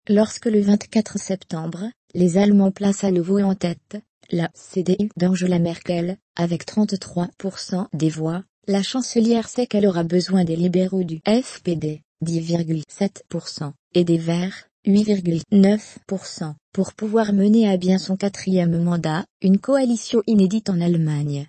Lorsque le 24 septembre, les Allemands placent à nouveau en tête la CDU d'Angela Merkel, avec 33% des voix, la chancelière sait qu'elle aura besoin des libéraux du FPD, 10,7%, et des Verts, 8,9%, pour pouvoir mener à bien son quatrième mandat, une coalition inédite en Allemagne.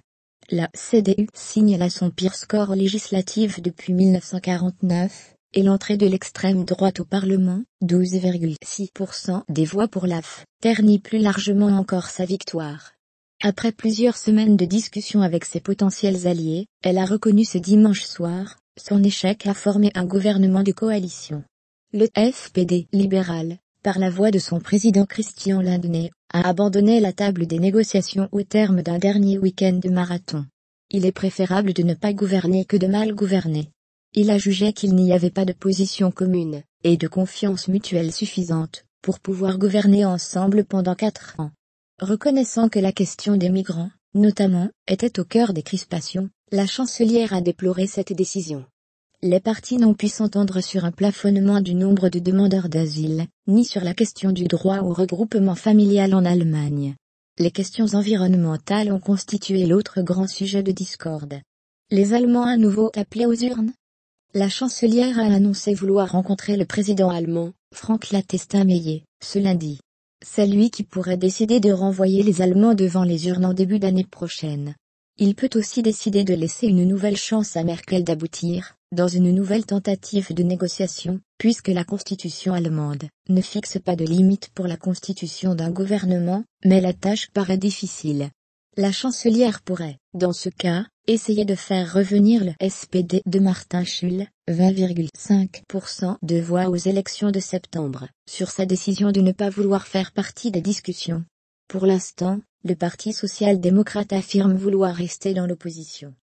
La CDU signe là son pire score législatif depuis 1949, et l'entrée de l'extrême droite au Parlement, 12,6% des voix pour l'AF, ternit plus largement encore sa victoire. Après plusieurs semaines de discussions avec ses potentiels alliés, elle a reconnu ce dimanche soir son échec à former un gouvernement de coalition. Le FPD libéral, par la voix de son président Christian Lindner, a abandonné la table des négociations au terme d'un dernier week-end de marathon. Il est préférable de ne pas gouverner que de mal gouverner. Il a jugé qu'il n'y avait pas de position commune, et de confiance mutuelle suffisante, pour pouvoir gouverner ensemble pendant 4 ans. Reconnaissant que la question des migrants, notamment, était au cœur des crispations, la chancelière a déploré cette décision. Les partis n'ont pu s'entendre sur un plafonnement du nombre de demandeurs d'asile, ni sur la question du droit au regroupement familial en Allemagne. Les questions environnementales ont constitué l'autre grand sujet de discorde. Les Allemands à nouveau appelés aux urnes? La chancelière a annoncé vouloir rencontrer le président allemand, Frank-Walter Steinmeier, ce lundi. C'est lui qui pourrait décider de renvoyer les Allemands devant les urnes en début d'année prochaine. Il peut aussi décider de laisser une nouvelle chance à Merkel d'aboutir, dans une nouvelle tentative de négociation, puisque la constitution allemande ne fixe pas de limite pour la constitution d'un gouvernement, mais la tâche paraît difficile. La chancelière pourrait, dans ce cas, essayer de faire revenir le SPD de Martin Schulz, 20,5% de voix aux élections de septembre, sur sa décision de ne pas vouloir faire partie des discussions. Pour l'instant, le Parti social-démocrate affirme vouloir rester dans l'opposition.